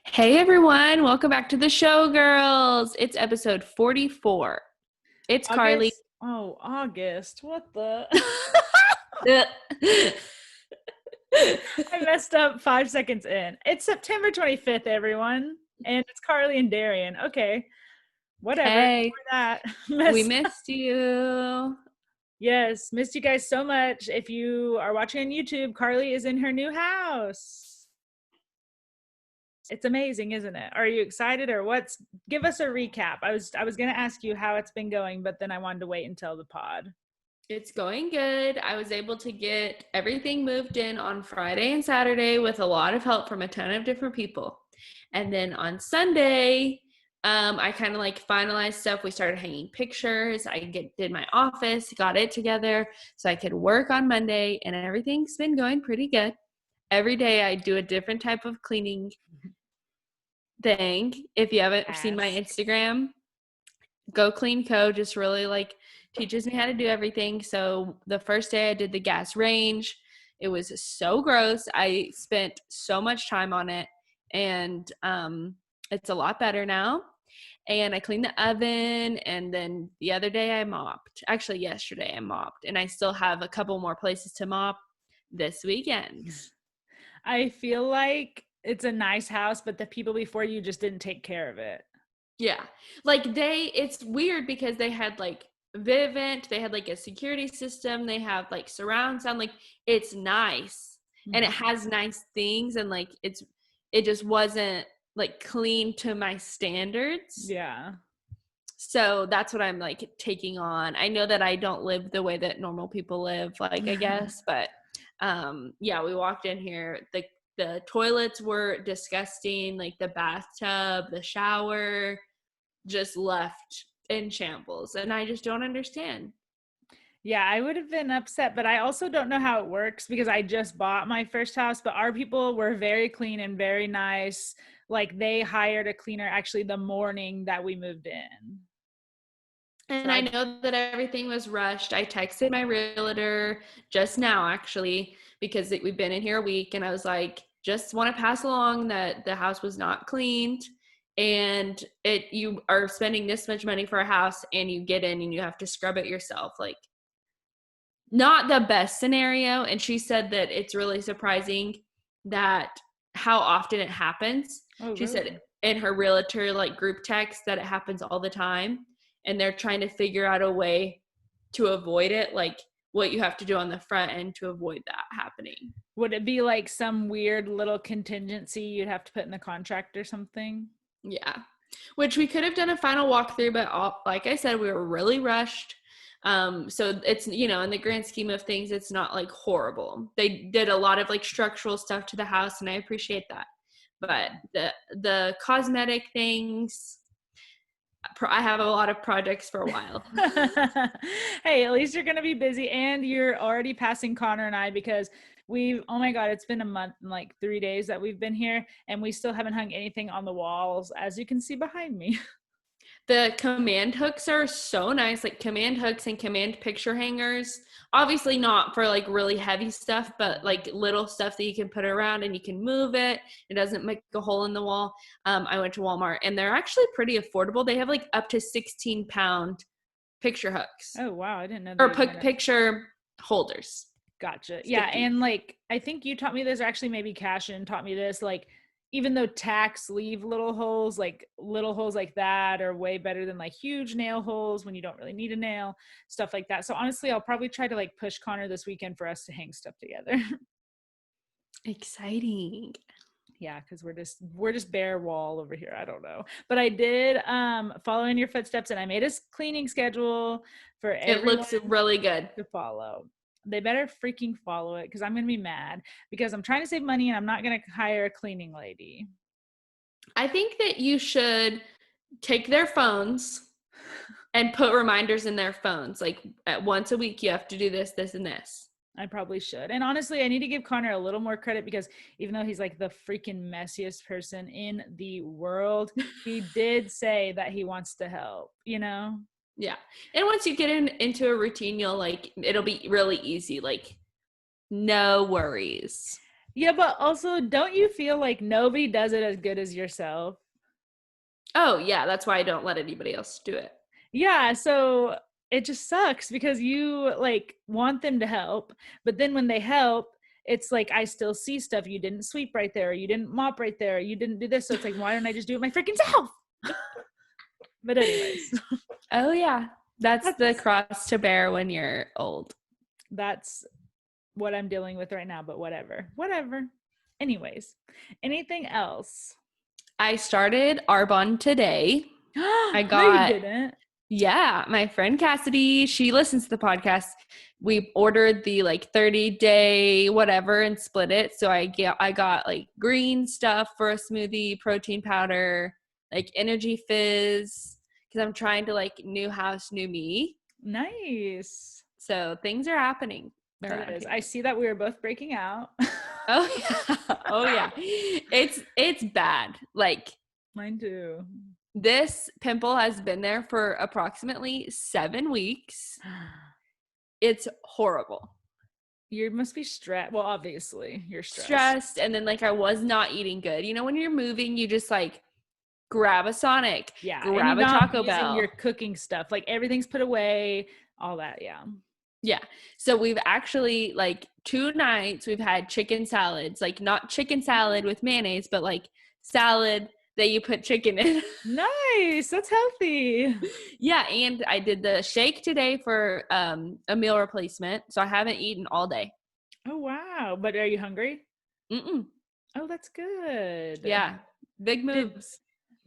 Hey everyone, welcome back to the show, girls. It's episode 44. It's Carly. August? Oh, August. What the? I messed up 5 seconds in. It's September 25th, everyone. And it's Carly and Darian. Okay. Whatever. Hey, Ignore that. we Messed up. missed you. Yes. Missed you guys so much. If you are watching on YouTube, Carly is in her new house. It's amazing, isn't it? Are you excited or give us a recap? I was gonna ask you how it's been going, but then I wanted to wait until the pod. It's going good. I was able to get everything moved in on Friday and Saturday with a lot of help from a ton of different people. And then on Sunday, I kind of like finalized stuff. We started hanging pictures. Did my office, got it together so I could work on Monday, and everything's been going pretty good. Every day I do a different type of cleaning thing. If you haven't seen my Instagram, Go Clean Co. just really like teaches me how to do everything. So the first day I did the gas range. It was so gross. I spent so much time on it, and it's a lot better now. And I cleaned the oven, and then the other day I mopped. Actually, yesterday I mopped, and I still have a couple more places to mop this weekend. I feel like it's a nice house, but the people before you just didn't take care of it. Yeah. Like it's weird because they had like Vivint, they had like a security system, they have like surround sound, like it's nice and it has nice things, and like it just wasn't like clean to my standards. Yeah. So that's what I'm like taking on. I know that I don't live the way that normal people live, like I guess, but yeah, we walked in here, the toilets were disgusting, like the bathtub, the shower just left in shambles, and I just don't understand. Yeah, I would have been upset, but I also don't know how it works because I just bought my first house, but our people were very clean and very nice. Like they hired a cleaner actually the morning that we moved in. And I know that everything was rushed. I texted my realtor just now, actually, because we've been in here a week, and I was like, just want to pass along that the house was not cleaned, and you are spending this much money for a house, and you get in and you have to scrub it yourself. Like, not the best scenario. And she said that it's really surprising that how often it happens. Oh, She really? said in her realtor like group text that it happens all the time, and they're trying to figure out a way to avoid it, like what you have to do on the front end to avoid that happening. Would it be like some weird little contingency you'd have to put in the contract or something? Yeah, which we could have done a final walkthrough, but like I said, we were really rushed. So it's, in the grand scheme of things, it's not like horrible. They did a lot of like structural stuff to the house, and I appreciate that. But the cosmetic things, I have a lot of projects for a while. Hey, at least you're going to be busy, and you're already passing Connor and I because oh my God, it's been a month and like 3 days that we've been here, and we still haven't hung anything on the walls, as you can see behind me. The command hooks are so nice, like command hooks and command picture hangers. Obviously not for like really heavy stuff, but like little stuff that you can put around and you can move it. It doesn't make a hole in the wall. I went to Walmart, and they're actually pretty affordable. They have like up to 16-pound picture hooks. Oh, wow. I didn't know Or that. picture holders. Gotcha. Yeah. And like, I think you taught me this, or actually maybe Cashin taught me this, like, even though tacks leave little holes like that are way better than like huge nail holes when you don't really need a nail, stuff like that. So honestly, I'll probably try to like push Connor this weekend for us to hang stuff together. Exciting. Yeah, because we're just bare wall over here. I don't know, but I did follow in your footsteps, and I made a cleaning schedule for everyone. It looks really good to follow. They better freaking follow it, because I'm going to be mad because I'm trying to save money and I'm not going to hire a cleaning lady. I think that you should take their phones and put reminders in their phones. Like once a week, you have to do this, this, and this. I probably should. And honestly, I need to give Connor a little more credit, because even though he's like the freaking messiest person in the world, he did say that he wants to help, Yeah. And once you get into a routine, it'll be really easy. Like, no worries. Yeah, but also, don't you feel like nobody does it as good as yourself? Oh, yeah, that's why I don't let anybody else do it. Yeah, so it just sucks because you like want them to help, but then when they help, it's like I still see stuff you didn't sweep right there, or you didn't mop right there, or you didn't do this. So it's like, why don't I just do it my freaking self? But anyways, Oh, yeah. That's the that's cross to bear when you're old. that's what I'm dealing with right now, but whatever. Whatever. Anyways, anything else? I started Arbonne today. I No, you got, didn't. yeah, my friend Cassidy, she listens to the podcast. We ordered the like 30-day whatever and split it. So I got like green stuff for a smoothie, protein powder, like energy fizz, because I'm trying to like new house, new me. Nice. So things are happening That around is. here. I see that we were both breaking out. Oh yeah. Oh yeah. It's bad. Like Mine too. this pimple has been there for approximately 7 weeks. It's horrible. You must be stressed. Well, obviously, you're stressed. Stressed, and then like I was not eating good. You know, when you're moving, you just like grab a Sonic, Yeah, and you're grab a not Taco using your Bell. cooking stuff. Like everything's put away, all that. Yeah. Yeah. So we've actually like 2 nights we've had chicken salads, like not chicken salad with mayonnaise, but like salad that you put chicken in. Nice. That's healthy. Yeah, and I did the shake today for a meal replacement, so I haven't eaten all day. Oh wow. But are you hungry? Mm-mm. Oh, that's good. Yeah, big Did moves.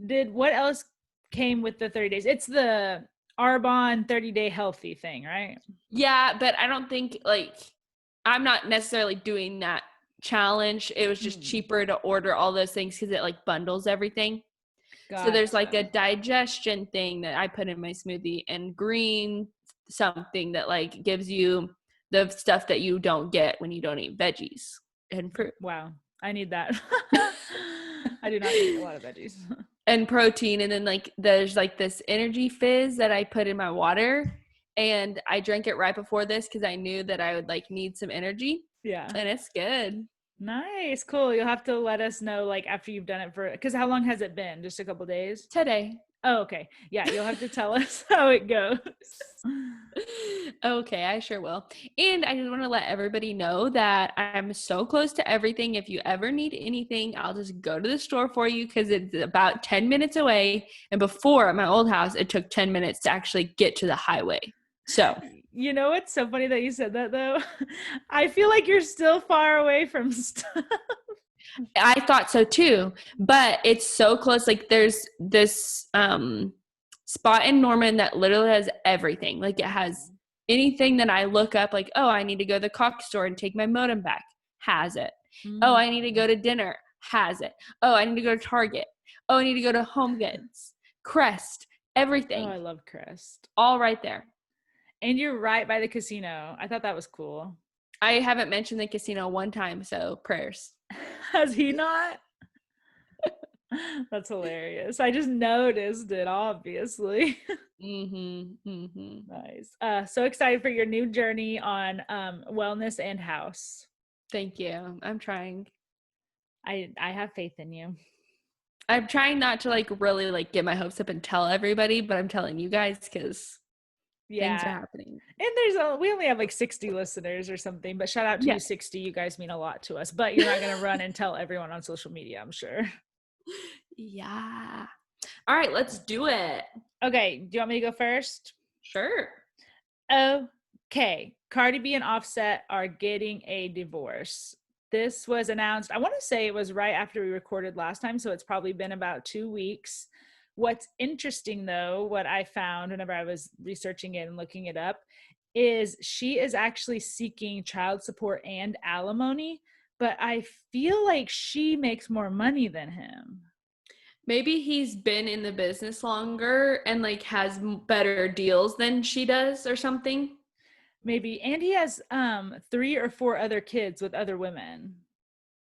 did what else came with the 30 days? It's the Arbonne 30-day healthy thing, right? Yeah, but I don't think like I'm not necessarily doing that challenge. It was just Hmm. cheaper to order all those things because it like bundles everything. So there's like a Gotcha. digestion thing that I put in my smoothie and green something that like gives you the stuff that you don't get when you don't eat veggies and fruit. Wow. I need that. I do not eat a lot of veggies. And protein, and then like there's like this energy fizz that I put in my water, and I drank it right before this because I knew that I would like need some energy, Yeah. and it's good. Nice. Cool. You'll have to let us know like after you've done it for because how long has it been? Just a couple days? Today. Oh, okay. Yeah, you'll have to tell us how it goes. Okay, I sure will. And I just want to let everybody know that I'm so close to everything. If you ever need anything, I'll just go to the store for you because it's about 10 minutes away. And before at my old house, it took 10 minutes to actually get to the highway. So You know what's so funny that you said that though? I feel like you're still far away from stuff. I thought so too, but it's so close. Like there's this spot in Norman that literally has everything. Like it has anything that I look up, like, oh, I need to go to the Cox store and take my modem back, has it. Oh, Mm. I need to go to dinner, has it. Oh, I need to go to Target. Oh, I need to go to Home Goods, Crest, Oh, I everything, love Crest. all right there. And you're right by the casino. I thought that was cool. I haven't mentioned the casino one time, so prayers. Has he not? That's hilarious. I just noticed it, obviously. Mm-hmm. Mm-hmm. Nice. So excited for your new journey on wellness and house. Thank you. I'm trying. I have faith in you. I'm trying not to like really like get my hopes up and tell everybody, but I'm telling you guys because things are Yeah. happening. And we only have like 60 listeners or something, but shout out to Yeah. you 60. You guys mean a lot to us. But you're not going to run and tell everyone on social media, I'm sure. Yeah. All right, let's do it. Okay, do you want me to go first? Sure. Okay. Cardi B and Offset are getting a divorce. This was announced, I want to say it was right after we recorded last time, so it's probably been about 2 weeks. What's interesting though, what I found whenever I was researching it and looking it up, is she is actually seeking child support and alimony, but I feel like she makes more money than him. Maybe he's been in the business longer and like has better deals than she does or something. Maybe. And he has 3 or 4 other kids with other women.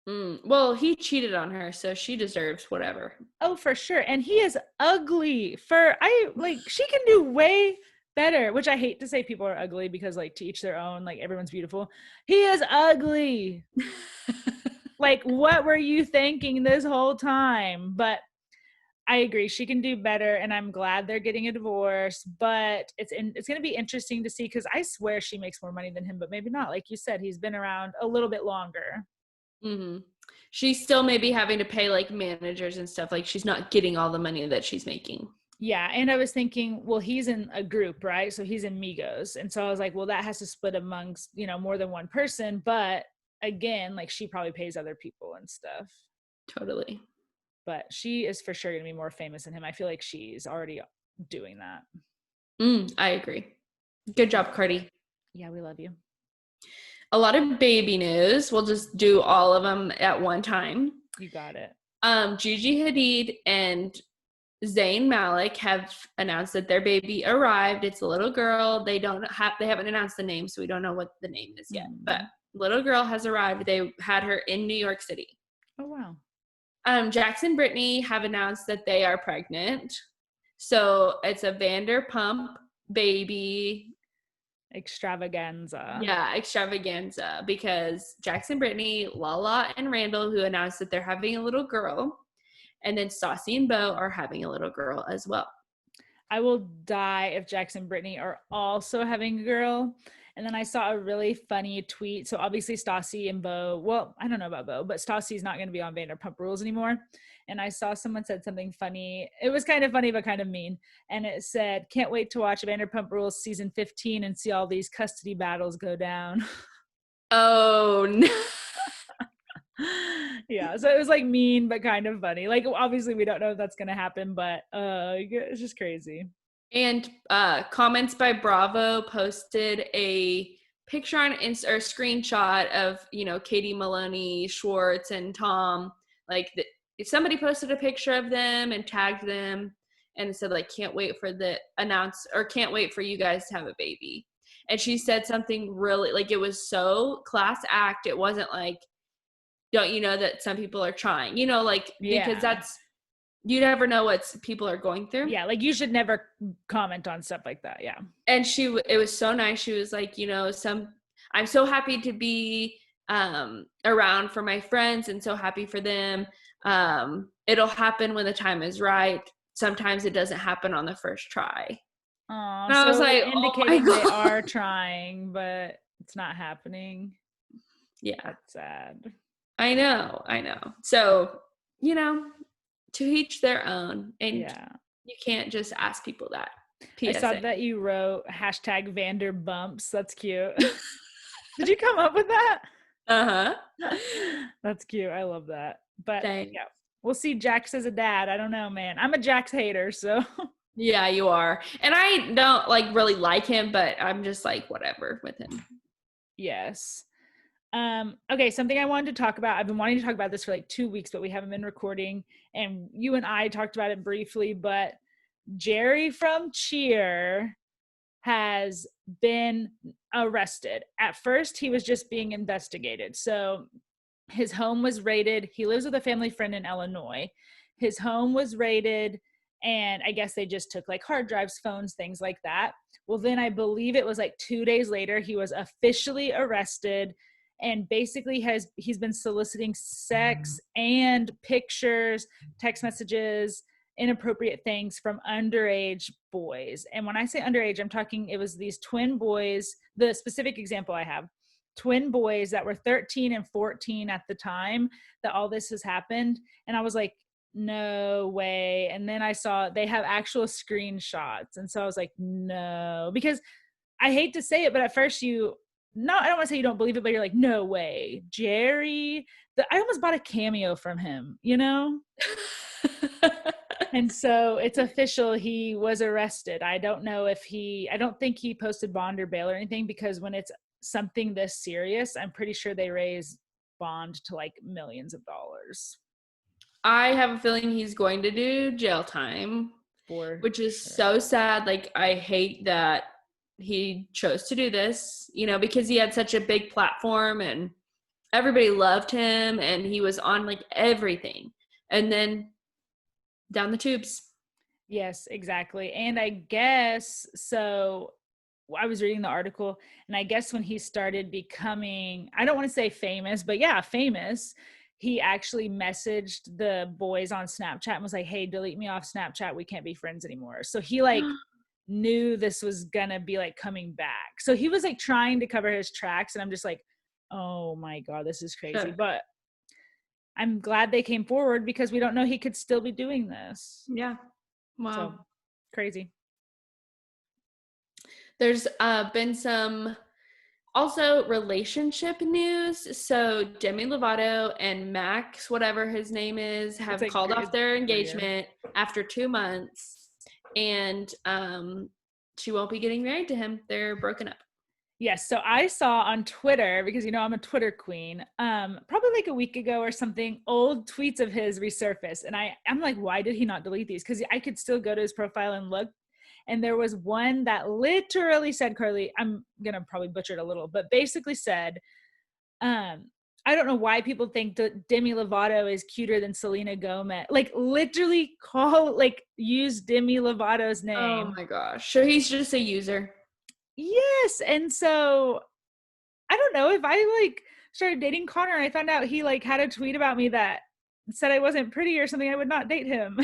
Well, he cheated on her, so she deserves whatever. Oh, for sure. And he is ugly. For I like she can do way better, which I hate to say people are ugly because like to each their own, like everyone's beautiful. He is ugly. Like, what were you thinking this whole time? But I agree. She can do better, and I'm glad they're getting a divorce. But it's going to be interesting to see, because I swear she makes more money than him, but maybe not. Like you said, he's been around a little bit longer. Mm-hmm. She's still maybe having to pay like managers and stuff. Like she's not getting all the money that she's making. Yeah, and I was thinking, well, he's in a group, right? So he's in Migos, and so I was like, well, that has to split amongst more than one person. But again, like she probably pays other people and stuff. Totally. But she is for sure going to be more famous than him. I feel like she's already doing that. I agree. Good job, Cardi. Yeah, we love you. A lot of baby news. We'll just do all of them at one time. You got it. Gigi Hadid and Zayn Malik have announced that their baby arrived. It's a little girl. They haven't announced the name, so we don't know what the name is yet. But little girl has arrived. They had her in New York City. Oh wow. Jackson and Brittany have announced that they are pregnant. So it's a Vanderpump baby extravaganza. Yeah, extravaganza, because Jackson, Brittany, Lala, and Randall, who announced that they're having a little girl, and then Stassi and Bo are having a little girl as well. I will die if Jackson and Brittany are also having a girl. And then I saw a really funny tweet. So obviously Stassi and Bo, well, I don't know about Bo, but Stassi's not going to be on Vanderpump Rules anymore. And I saw someone said something funny. It was kind of funny, but kind of mean. And it said, can't wait to watch Vanderpump Rules season 15 and see all these custody battles go down. Oh, no. Yeah, so it was like mean, but kind of funny. Like, obviously we don't know if that's going to happen, but it's just crazy. And Comments by Bravo posted a picture on Insta, or a screenshot of, Katie Maloney, Schwartz, and Tom. Like, if somebody posted a picture of them and tagged them and said, like, can't wait for you guys to have a baby. And she said something really, like, it was so class act. It wasn't like, don't you know that some people are trying, because you never know what people are going through. Yeah, like you should never comment on stuff like that. Yeah. And it was so nice. She was like, I'm so happy to be around for my friends and so happy for them. It'll happen when the time is right. Sometimes it doesn't happen on the first try. And so I was like, indicating they are trying, but it's not happening. Yeah. That's sad. I know. So, to each their own. And you can't just ask people that. PSA. I saw that you wrote #Vanderbumps. That's cute. Did you come up with that? Uh-huh. That's cute. I love that. But Thanks. Yeah, we'll see Jax as a dad. I don't know, man. I'm a Jax hater, so. Yeah, you are. And I don't really like him, but I'm just like, whatever with him. Yes. Okay, something I wanted to talk about. I've been wanting to talk about this for like 2 weeks, but we haven't been recording. And you and I talked about it briefly, but Jerry from Cheer has been arrested. At first, he was just being investigated. So his home was raided. He lives with a family friend in Illinois. His home was raided, and I guess they just took like hard drives, phones, things like that. Well, then I believe it was like 2 days later, he was officially arrested. And basically he's been soliciting sex and pictures, text messages, inappropriate things from underage boys. And when I say underage, I'm talking, it was these twin boys. The specific example I have, twin boys that were 13 and 14 at the time that all this has happened. And I was like, no way. And then I saw they have actual screenshots. And so I was like, no, because I hate to say it, but at first I don't want to say you don't believe it, but you're like, no way. Jerry, I almost bought a cameo from him, And so it's official. He was arrested. I don't think he posted bond or bail or anything, because when it's something this serious, I'm pretty sure they raise bond to like millions of dollars. I have a feeling he's going to do jail time, which is so sad. Like, I hate that he chose to do this, because he had such a big platform and everybody loved him and he was on like everything, and then down the tubes. Yes, exactly. And I guess, so I was reading the article, and I guess when he started becoming, I don't want to say famous, but yeah, famous, he actually messaged the boys on Snapchat and was like, hey, delete me off Snapchat. We can't be friends anymore. So he like knew this was gonna be like coming back. So he was like trying to cover his tracks. And I'm just like, oh my God, this is crazy. But I'm glad they came forward because we don't know he could still be doing this. Yeah. Wow. So crazy. There's been some also relationship news. So Demi Lovato and Max, whatever his name is, have like called off their engagement after 2 months. And she won't be getting married to him. They're broken up. Yes. So I saw on Twitter, because, you know, I'm a Twitter queen, probably like a week ago or something, old tweets of his resurfaced. And I'm like, why did he not delete these? Because I could still go to his profile and look. And there was one that literally said, Carly, I'm going to probably butcher it a little, but basically said, I don't know why people think that Demi Lovato is cuter than Selena Gomez. Like literally use Demi Lovato's name. Oh my gosh. So he's just a user. Yes. And so I don't know, if I like started dating Connor and I found out he like had a tweet about me that said I wasn't pretty or something, I would not date him.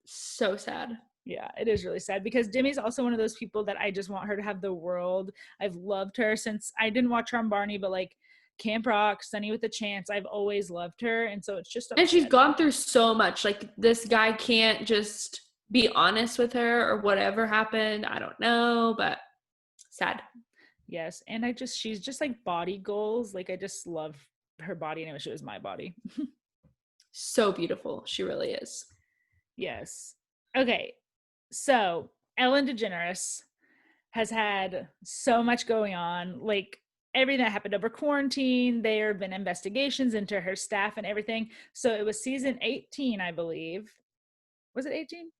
So sad. Yeah, it is really sad because Demi's also one of those people that I just want her to have the world. I've loved her since I didn't watch her on Barney, but like Camp Rock, Sunny with a Chance, I've always loved her. And so it's just and she's gone through so much. Like this guy can't just be honest with her or whatever happened. I don't know, but sad. Yes. And she's just like body goals. Like I just love her body and I wish it was my body. So beautiful. She really is. Yes. Okay. So Ellen DeGeneres has had so much going on, like everything that happened over quarantine. There have been investigations into her staff and everything. So it was season 18, I believe. Was it 18?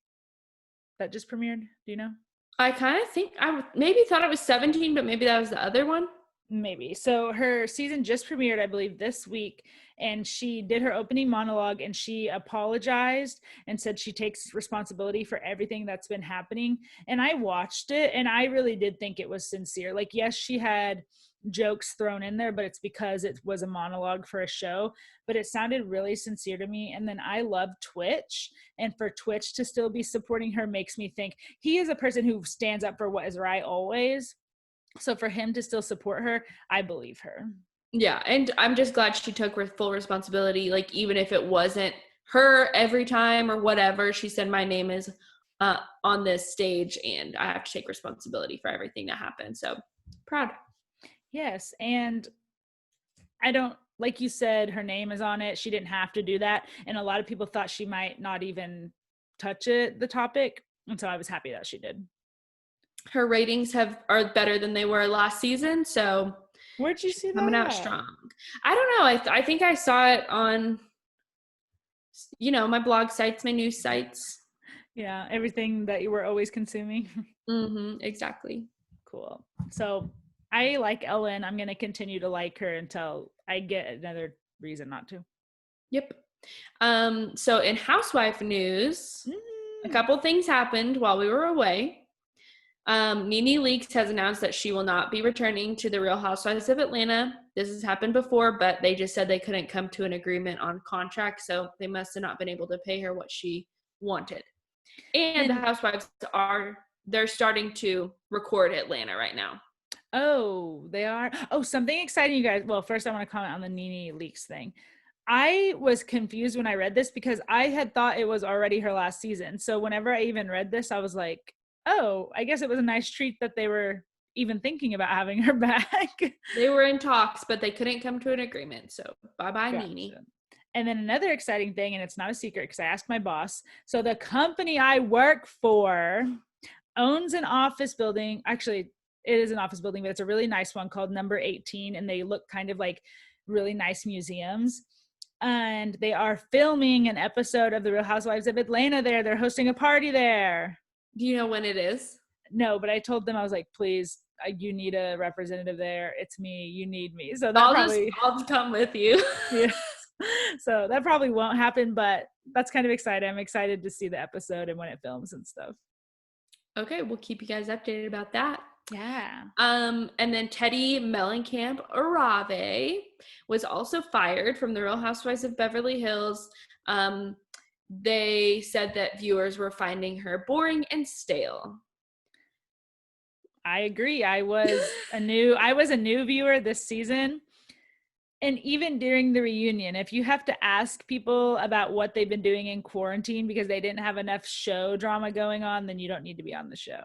That just premiered? Do you know? I kind of think I maybe thought it was 17, but maybe that was the other one. Maybe. So her season just premiered, I believe, this week, and she did her opening monologue and she apologized and said she takes responsibility for everything that's been happening. And I watched it and I really did think it was sincere. Like, yes, she had jokes thrown in there, but it's because it was a monologue for a show, but it sounded really sincere to me. And then I love Twitch, and for Twitch to still be supporting her makes me think he is a person who stands up for what is right always. So for him to still support her, I believe her. Yeah, and I'm just glad she took full responsibility. Like, even if it wasn't her every time or whatever, she said, my name is on this stage and I have to take responsibility for everything that happened. So proud. Yes, and I don't, like you said, her name is on it. She didn't have to do that. And a lot of people thought she might not even touch the topic. And so I was happy that she did. Her ratings are better than they were last season, so where'd you see that? Coming out strong. I don't know. I think I saw it on, my blog sites, my news sites. Yeah, everything that you were always consuming. Mm-hmm, exactly. Cool. So I like Ellen. I'm going to continue to like her until I get another reason not to. Yep. So in Housewife news, a couple things happened while we were away. Nene Leakes has announced that she will not be returning to the Real Housewives of Atlanta. This has happened before, but they just said they couldn't come to an agreement on contract, so they must have not been able to pay her what she wanted. And the Housewives they're starting to record Atlanta right now. Oh, they are? Oh, something exciting, you guys. Well, first I want to comment on the Nene Leakes thing. I was confused when I read this because I had thought it was already her last season. So whenever I even read this, I was like, oh, I guess it was a nice treat that they were even thinking about having her back. They were in talks, but they couldn't come to an agreement. So bye-bye, gotcha. Nene. And then another exciting thing, and it's not a secret because I asked my boss. So the company I work for owns an office building. Actually, it is an office building, but it's a really nice one called Number 18. And they look kind of like really nice museums. And they are filming an episode of The Real Housewives of Atlanta there. They're hosting a party there. Do you know when it is? No, but I told them, I was like, please, you need a representative there. It's me. You need me. So I'll just come with you. Yeah. So that probably won't happen, but that's kind of exciting. I'm excited to see the episode and when it films and stuff. Okay, we'll keep you guys updated about that. Yeah. And then Teddy Mellencamp Arave was also fired from the Real Housewives of Beverly Hills. They said that viewers were finding her boring and stale. I agree. I was a new viewer this season. And even during the reunion, if you have to ask people about what they've been doing in quarantine because they didn't have enough show drama going on, then you don't need to be on the show.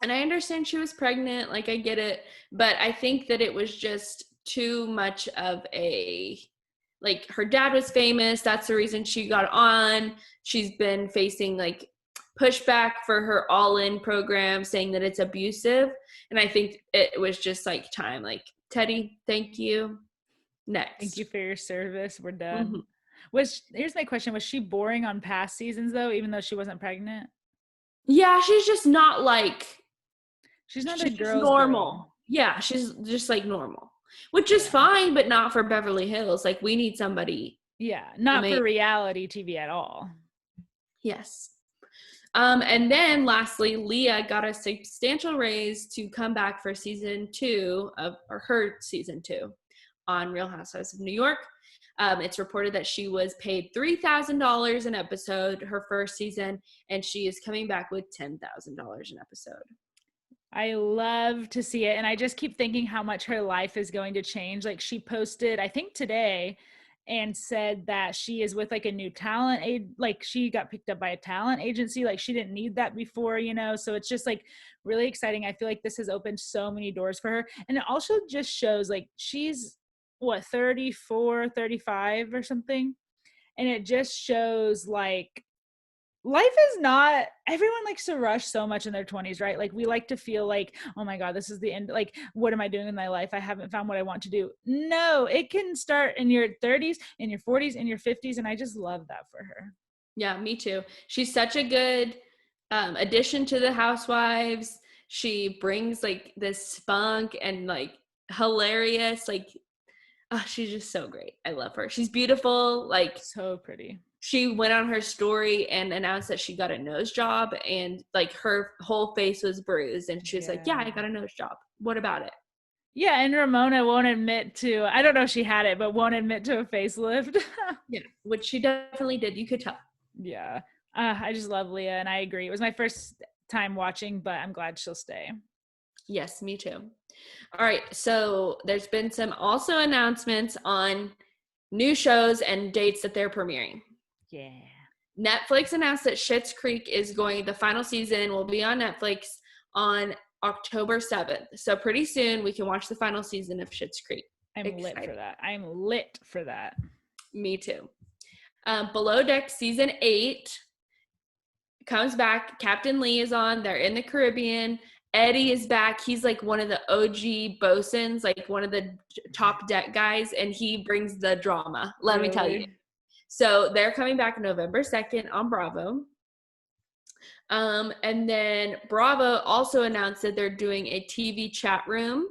And I understand she was pregnant, like I get it, but I think that it was just too much of a, like, her dad was famous, that's the reason she got on. She's been facing like pushback for her all-in program, saying that it's abusive, and I think it was just like time, like, Teddy, thank you, Thank you next. for your service. We're done. Mhm. Here's my question. Was she boring on past seasons though, even though she wasn't pregnant? Yeah, she's just not like, She's not a she's just girl's girl. normal. Yeah, she's just like normal, which is Yeah. fine, but not for Beverly Hills. Like, we need somebody Yeah. Not for amazing. reality TV at all. Yes. And then lastly, Leah got a substantial raise to come back for season 2 of, or her season 2 on Real Housewives of New York. It's reported that she was paid $3,000 an episode her first season, and she is coming back with $10,000 an episode. I love to see it. And I just keep thinking how much her life is going to change. Like she posted, I think today, and said that she is with like a new talent aid, like she got picked up by a talent agency. Like she didn't need that before, you know? So it's just like really exciting. I feel like this has opened so many doors for her. And it also just shows like she's what, 34, 35 or something. And it just shows like life is not, everyone likes to rush so much in their 20s, right? Like we like to feel like, oh my god, this is the end, like what am I doing in my life, I haven't found what I want to do. No, it can start in your 30s, in your 40s, in your 50s, and I just love that for her. Yeah, me too. She's such a good addition to the Housewives. She brings like this spunk and like hilarious, like, oh, she's just so great. I love her. She's beautiful. Like, So pretty. she went on her story and announced that she got a nose job, and like her whole face was bruised, and she was like, yeah, Yeah. I got a nose job. What about it? Yeah, and Ramona won't admit to, I don't know if she had it, but won't admit to a facelift. Yeah, which she definitely did. You could tell. Yeah. I just love Leah, and I agree. It was my first time watching, but I'm glad she'll stay. Yes, me too. All right, so there's been some also announcements on new shows and dates that they're premiering. Yeah. Netflix announced that Schitt's Creek is going, the final season will be on Netflix on October 7th. So pretty soon we can watch the final season of Schitt's Creek. I'm lit for that. I'm lit for that. Me too. Below Deck season 8 comes back. Captain Lee is on. They're in the Caribbean. Eddie is back. He's like one of the OG bosuns, like one of the top deck guys, and he brings the drama. Let me tell you. So they're coming back November 2nd on Bravo. And then Bravo also announced that they're doing a TV chat room,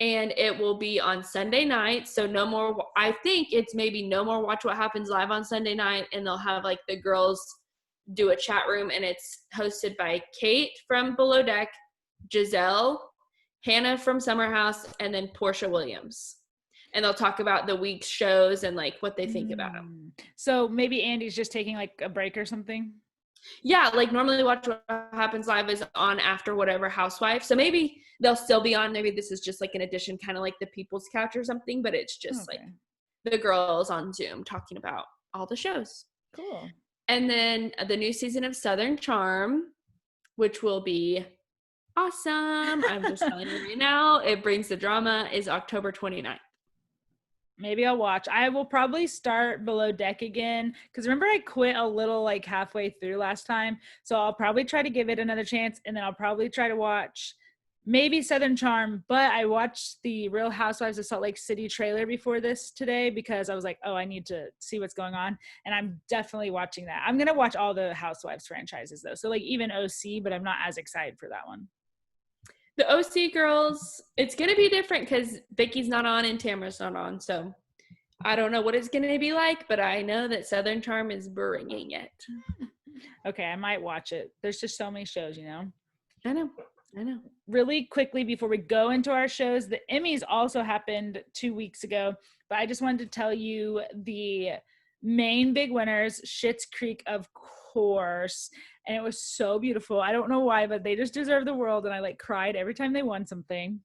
and it will be on Sunday night. So no more, I think it's maybe no more Watch What Happens Live on Sunday night, and they'll have like the girls do a chat room, and it's hosted by Kate from Below Deck, Giselle, Hannah from Summer House, and then Portia Williams. And they'll talk about the week's shows and like what they think about them. So maybe Andy's just taking like a break or something. Yeah, like normally Watch What Happens Live is on after whatever Housewife. So maybe they'll still be on. Maybe this is just like an addition, kind of like the People's Couch or something, but it's just like the girls on Zoom talking about all the shows. Cool. And then the new season of Southern Charm, which will be awesome. I'm just telling you right now, it brings the drama, is October 29th. Maybe I'll watch. I will probably start Below Deck again because remember I quit a little like halfway through last time. So I'll probably try to give it another chance, and then I'll probably try to watch maybe Southern Charm. But I watched the Real Housewives of Salt Lake City trailer before this today because I was like, oh, I need to see what's going on. And I'm definitely watching that. I'm going to watch all the Housewives franchises though. So like even OC, but I'm not as excited for that one. The OC girls, it's going to be different because Vicky's not on and Tamara's not on. So I don't know what it's going to be like, but I know that Southern Charm is bringing it. Okay, I might watch it. There's just so many shows, you know? I know. I know. Really quickly before we go into our shows, the Emmys also happened 2 weeks ago, but I just wanted to tell you the main big winners. Schitt's Creek, of course, and it was so beautiful. I don't know why, but they just deserve the world, and I like cried every time they won something.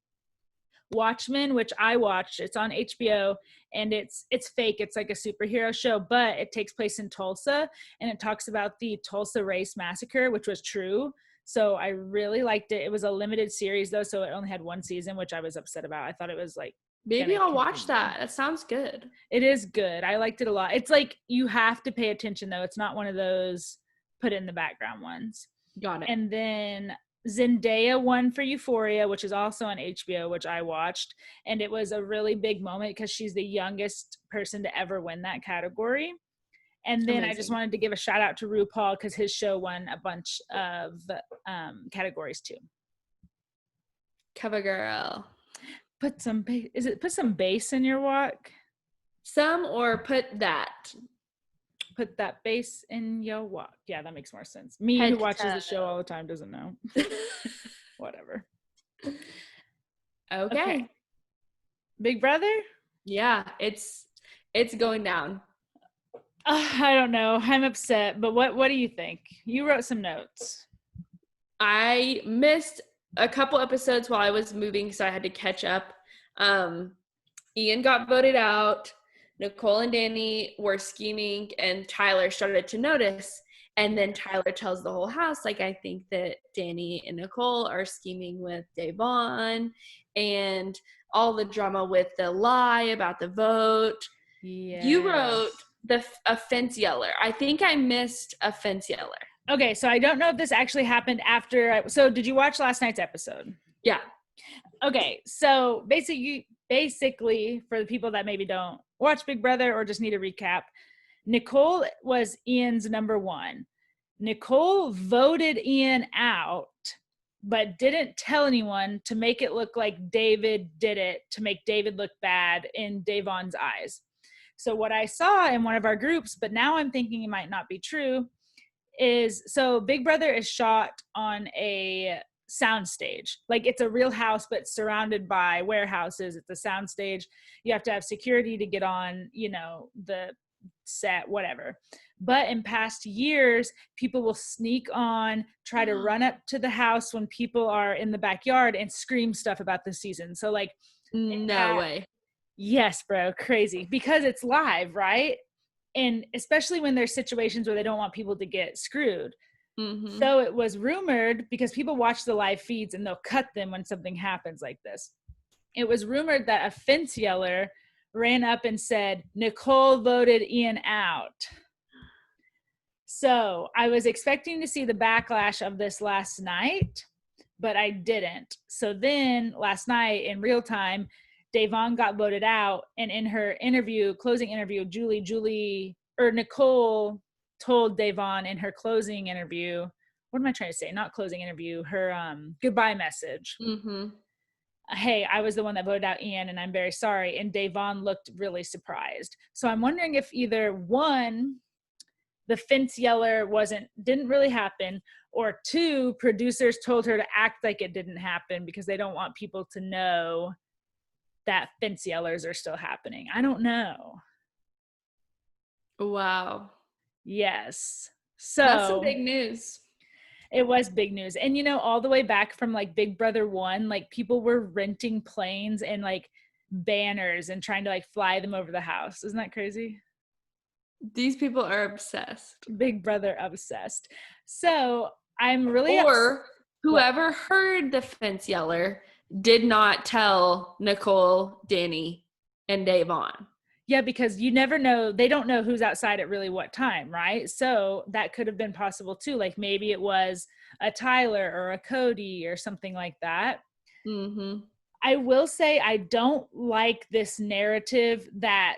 Watchmen, which I watched, it's on HBO, and it's fake. It's like a superhero show, but it takes place in Tulsa, and it talks about the Tulsa Race Massacre, which was true. So I really liked it. It was a limited series though, so it only had 1 season, which I was upset about. I thought it was like maybe I'll watch that. That sounds good. It is good. I liked it a lot. It's like you have to pay attention though. It's not one of those put in the background ones. Got it. And then Zendaya won for Euphoria, which is also on HBO, which I watched. And it was a really big moment because she's the youngest person to ever win that category. And then I just wanted to give a shout out to RuPaul because his show won a bunch of categories too. Cover girl. Put some bass in your walk? Some or put that. Put that bass in your walk. Yeah, that makes more sense. Me who watches the show all the time doesn't know. Whatever. Okay. Big Brother? Yeah, it's going down. I don't know. I'm upset, but what do you think? You wrote some notes. I missed a couple episodes while I was moving, so I had to catch up. Ian got voted out. Nicole and Danny were scheming, and Tyler started to notice. And then Tyler tells the whole house, like, I think that Danny and Nicole are scheming with Devon, and all the drama with the lie about the vote. Yes. You wrote a fence yeller. I think I missed a fence yeller. Okay, so I don't know if this actually happened after. So did you watch last night's episode? Yeah. Okay, so basically, for the people that maybe don't watch Big Brother or just need a recap, Nicole was Ian's number 1. Nicole voted Ian out, but didn't tell anyone to make it look like David did it, to make David look bad in Devon's eyes. So what I saw in one of our groups, but now I'm thinking it might not be true, is so Big Brother is shot on a soundstage. Like it's a real house, but surrounded by warehouses. It's a soundstage. You have to have security to get on, the set, whatever. But in past years, people will sneak on, try to run up to the house when people are in the backyard and scream stuff about the season. So like, no way. Yes, bro. Crazy. Because it's live, right? And especially when there's situations where they don't want people to get screwed. Mm-hmm. So it was rumored, because people watch the live feeds and they'll cut them when something happens like this. It was rumored that a fence yeller ran up and said, Nicole voted Ian out. So I was expecting to see the backlash of this last night, but I didn't. So then last night in real time, Devon got voted out, and in her closing interview, Nicole told Devon in her closing interview, what am I trying to say? Not closing interview, her goodbye message. Mm-hmm. Hey, I was the one that voted out Ian, and I'm very sorry. And Devon looked really surprised. So I'm wondering if either 1, the fence yeller didn't really happen, or 2, producers told her to act like it didn't happen because they don't want people to know that fence yellers are still happening. I don't know. Wow. Yes. So that's some big news. It was big news. And all the way back from like Big Brother 1, like people were renting planes and like banners and trying to like fly them over the house. Isn't that crazy? These people are obsessed. Big Brother obsessed. So I'm really whoever heard the fence yeller did not tell Nicole, Danny, and Devon. Yeah, because you never know. They don't know who's outside at really what time, right? So that could have been possible too. Like maybe it was a Tyler or a Cody or something like that. Mm-hmm. I will say I don't like this narrative that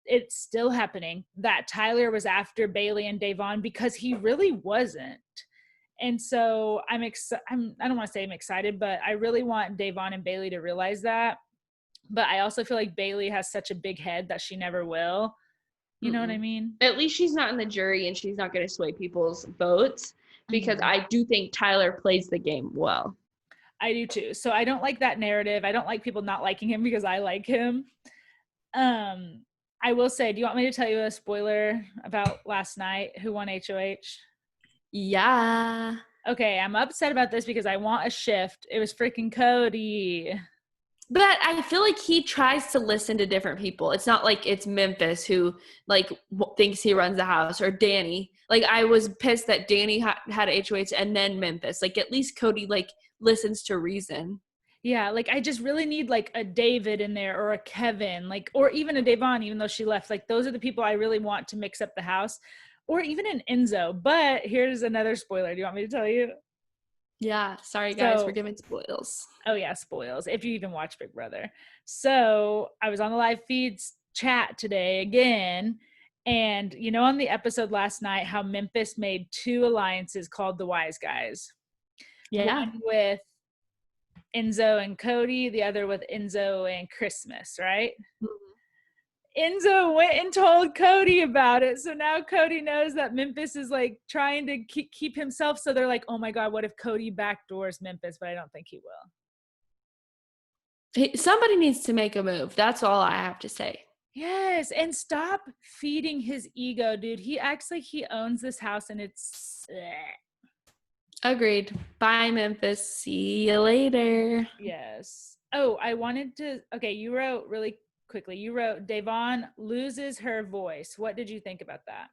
it's still happening, that Tyler was after Bailey and Devon, because he really wasn't. And so I don't want to say I'm excited, but I really want Devon and Bailey to realize that. But I also feel like Bailey has such a big head that she never will. You know what I mean? At least she's not in the jury and she's not going to sway people's votes, because I do think Tyler plays the game well. I do too. So I don't like that narrative. I don't like people not liking him because I like him. Um, I will say, do you want me to tell you a spoiler about last night? Who won HOH? Yeah. Okay, I'm upset about this because I want a shift. It was freaking Cody. But I feel like he tries to listen to different people. It's not like it's Memphis who like thinks he runs the house, or Danny. Like I was pissed that Danny had HOH and then Memphis. Like at least Cody like listens to reason. Yeah, like I just really need like a David in there, or a Kevin, like, or even a Devon, even though she left. Like those are the people I really want to mix up the house, or even an Enzo. But here's another spoiler. Do you want me to tell you? Yeah, sorry guys, we're So, giving spoils. oh yeah, spoils. If you even watch Big Brother. So I was on the live feeds chat today again. And you know, on the episode last night, how Memphis made two alliances called the Wise Guys. Yeah. One with Enzo and Cody, the other with Enzo and Christmas, right? Enzo went and told Cody about it. So now Cody knows that Memphis is like trying to keep himself. So they're like, oh my God, what if Cody backdoors Memphis? But I don't think he will. Somebody needs to make a move. That's all I have to say. Yes. And stop feeding his ego, dude. He acts like he owns this house and it's. Agreed. Bye, Memphis. See you later. Yes. Oh, I wanted to. Okay, you wrote really quickly. You wrote Devon loses her voice. What did you think about that?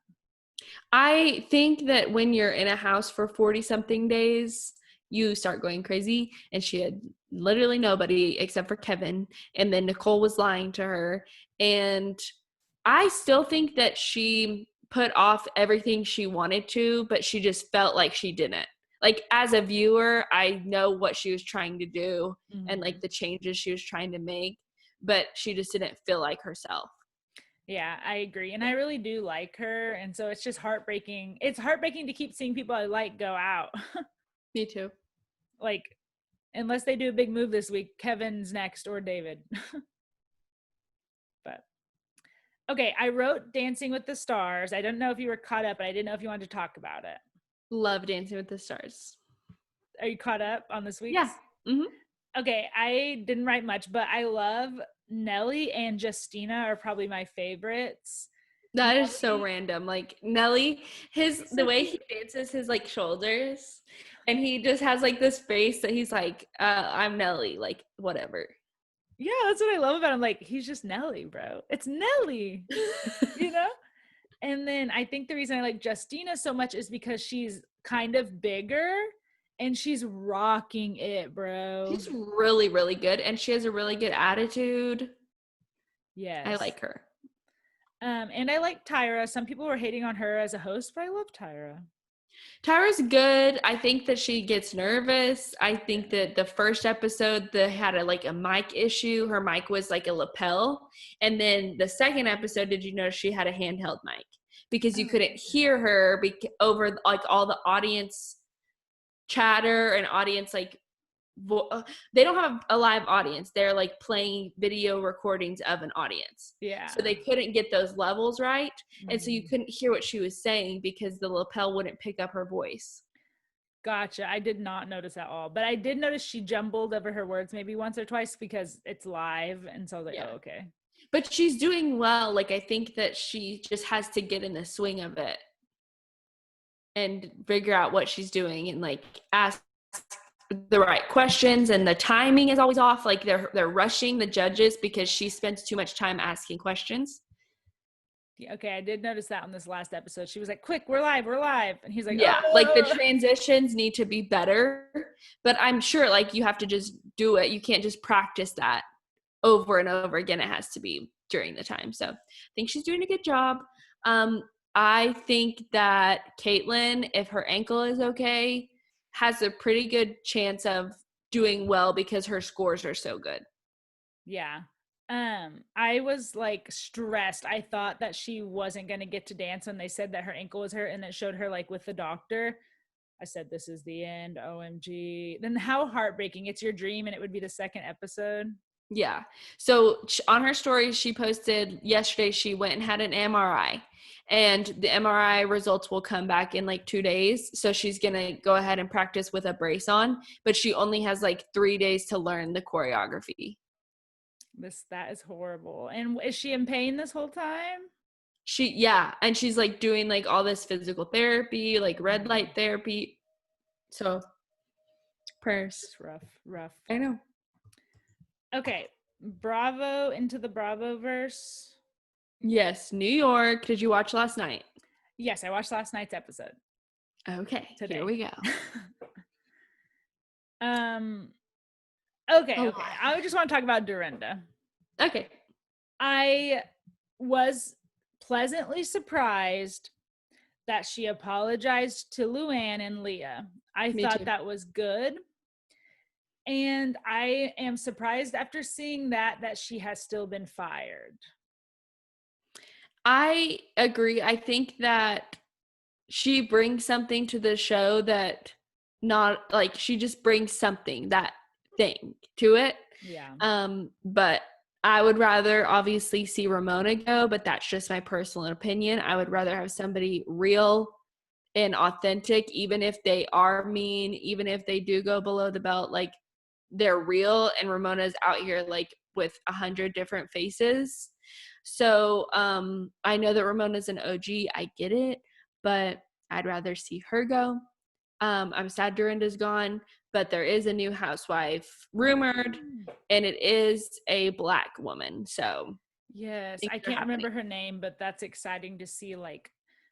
I think that when you're in a house for 40 something days, you start going crazy. And she had literally nobody except for Kevin. And then Nicole was lying to her. And I still think that she put off everything she wanted to, but she just felt like she didn't. Like as a viewer, I know what she was trying to do and like the changes she was trying to make, but she just didn't feel like herself. Yeah, I agree. And I really do like her. And so it's just heartbreaking. It's heartbreaking to keep seeing people I like go out. Me too. Like, unless they do a big move this week, Kevin's next or David. But okay, I wrote Dancing with the Stars. I don't know if you were caught up, but I didn't know if you wanted to talk about it. Love Dancing with the Stars. Are you caught up on this week's? Yeah. Mm-hmm. Okay, I didn't write much, but I love Nelly and Justina are probably my favorites. That is so Nelly, random. Like Nelly, the so way cute. he dances his like shoulders, and he just has like this face that he's like, I'm Nelly, like whatever. Yeah, that's what I love about him. Like, he's just Nelly, bro. It's Nelly, you know? And then I think the reason I like Justina so much is because she's kind of bigger and she's rocking it, bro. She's really, really good, and she has a really good attitude. I Yes. like her. And I like Tyra. Some people were hating on her as a host, but I love Tyra. Tyra's good. I think that she gets nervous. I think that the first episode they had a mic issue. Her mic was like a lapel. And then the second episode, did you notice she had a handheld mic? Because you couldn't hear her over like all the audience chatter and audience like they don't have a live audience. They're like playing video recordings of an audience. Yeah. So they couldn't get those levels right. And so you couldn't hear what she was saying because the lapel wouldn't pick up her voice. Gotcha. I did not notice at all, but I did notice she jumbled over her words maybe once or twice because it's live. And so I was like, oh, okay. But she's doing well. Like, I think that she just has to get in the swing of it and figure out what she's doing and like ask the right questions, and the timing is always off. Like they're rushing the judges because she spends too much time asking questions. Yeah, okay, I did notice that on this last episode. She was like, quick, we're live. And he's like, Yeah, oh. like the transitions need to be better, but I'm sure like you have to just do it. You can't just practice that over and over again. It has to be during the time. So I think she's doing a good job. I think that Caitlin, if her ankle is okay, has a pretty good chance of doing well because her scores are so good. Yeah. I was like stressed. I thought that she wasn't going to get to dance when they said that her ankle was hurt and it showed her like with the doctor. I said, this is the end. OMG. Then how heartbreaking. It's your dream and it would be the second episode. Yeah. So on her story, she posted yesterday she went and had an MRI, and the MRI results will come back in like 2 days. So she's going to go ahead and practice with a brace on, but she only has like 3 days to learn the choreography. That is horrible. And is she in pain this whole time? Yeah. And she's like doing like all this physical therapy, like red light therapy. So prayers. It's rough. I know. Okay. Bravo into the Bravo verse. Yes. New York. Did you watch last night? Yes, I watched last night's episode. Okay. Today. Here we go. Okay. I just want to talk about Dorinda. Okay. I was pleasantly surprised that she apologized to Luann and Leah. I thought that was good. And I am surprised after seeing that she has still been fired. I agree. I think that she brings something to the show that not like she just brings something, that thing to it. Yeah. But I would rather obviously see Ramona go, but that's just my personal opinion. I would rather have somebody real and authentic, even if they are mean, even if they do go below the belt, like they're real, and Ramona's out here like with 100 different faces. So I know that Ramona's an OG. I get it, but I'd rather see her go. I'm sad Dorinda's gone, but there is a new housewife rumored, and it is a Black woman. So yes, I can't remember her name, but that's exciting to see like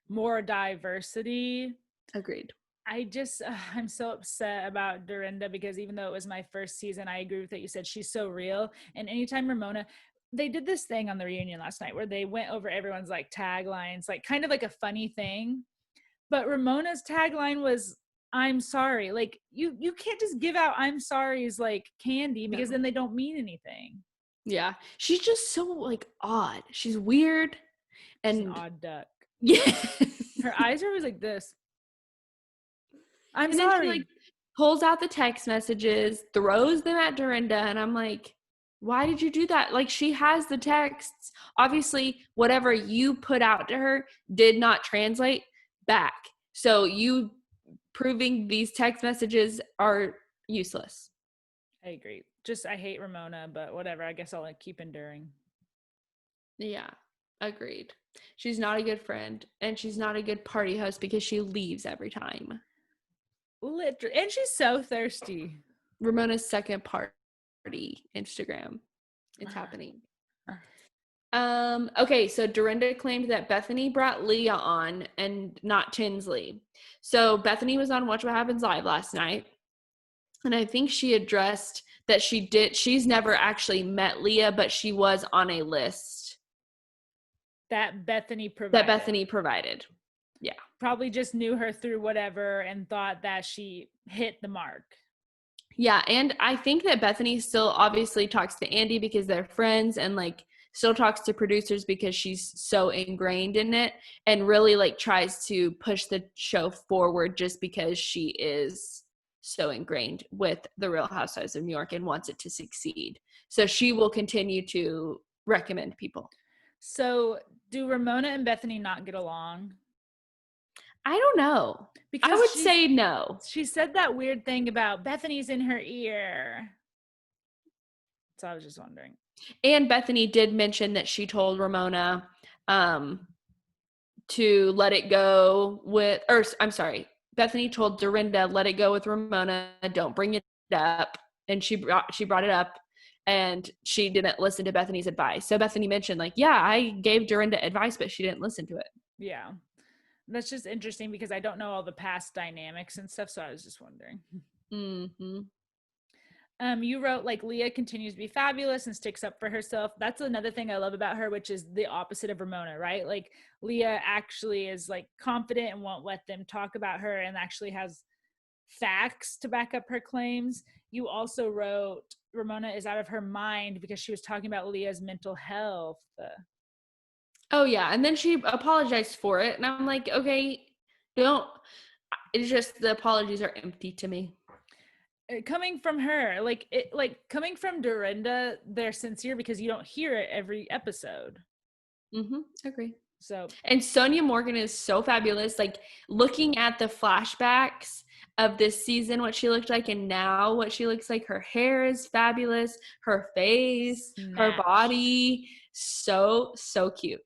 more diversity. Agreed. I'm so upset about Dorinda because even though it was my first season, I agree with what you said. She's so real. And anytime Ramona, they did this thing on the reunion last night where they went over everyone's like taglines, like kind of like a funny thing. But Ramona's tagline was, "I'm sorry." Like you can't just give out "I'm sorry's" like candy because then they don't mean anything. Yeah. She's just so like odd. She's weird. And she's an odd duck. Yeah. Her eyes are always like this. I'm and sorry. Then she like pulls out the text messages, throws them at Dorinda, and I'm like, why did you do that? Like, she has the texts. Obviously, whatever you put out to her did not translate back. So you proving these text messages are useless. I agree. I hate Ramona, but whatever. I guess I'll like keep enduring. Yeah, agreed. She's not a good friend, and she's not a good party host because she leaves every time. Literally. And she's so thirsty. Ramona's second party Instagram. It's happening. Okay, so Dorinda claimed that Bethany brought Leah on and not Tinsley. So Bethany was on Watch What Happens Live last night, and I think she addressed that she's never actually met Leah, but she was on a list that Bethany provided. Yeah. Probably just knew her through whatever and thought that she hit the mark. Yeah, and I think that Bethany still obviously talks to Andy because they're friends, and like still talks to producers because she's so ingrained in it, and really like tries to push the show forward just because she is so ingrained with the Real Housewives of New York and wants it to succeed. So she will continue to recommend people. So do Ramona and Bethany not get along? I don't know. Because I would say no. She said that weird thing about Bethany's in her ear. So I was just wondering. And Bethany did mention that she told Ramona to let it go with, or I'm sorry, Bethany told Dorinda, let it go with Ramona, don't bring it up. And she brought it up, and she didn't listen to Bethany's advice. So Bethany mentioned like, yeah, I gave Dorinda advice, but she didn't listen to it. Yeah. That's just interesting because I don't know all the past dynamics and stuff. So I was just wondering. Mm-hmm. You wrote like Leah continues to be fabulous and sticks up for herself. That's another thing I love about her, which is the opposite of Ramona, right? Like Leah actually is like confident and won't let them talk about her and actually has facts to back up her claims. You also wrote Ramona is out of her mind because she was talking about Leah's mental health. Oh yeah, and then she apologized for it, and I'm like, okay, don't. It's just the apologies are empty to me. coming from her, coming from Dorinda, they're sincere because you don't hear it every episode. Agree. So, and Sonia Morgan is so fabulous. Like looking at the flashbacks of this season, what she looked like, and now what she looks like, her hair is fabulous. Her face, her snatched. body, so cute.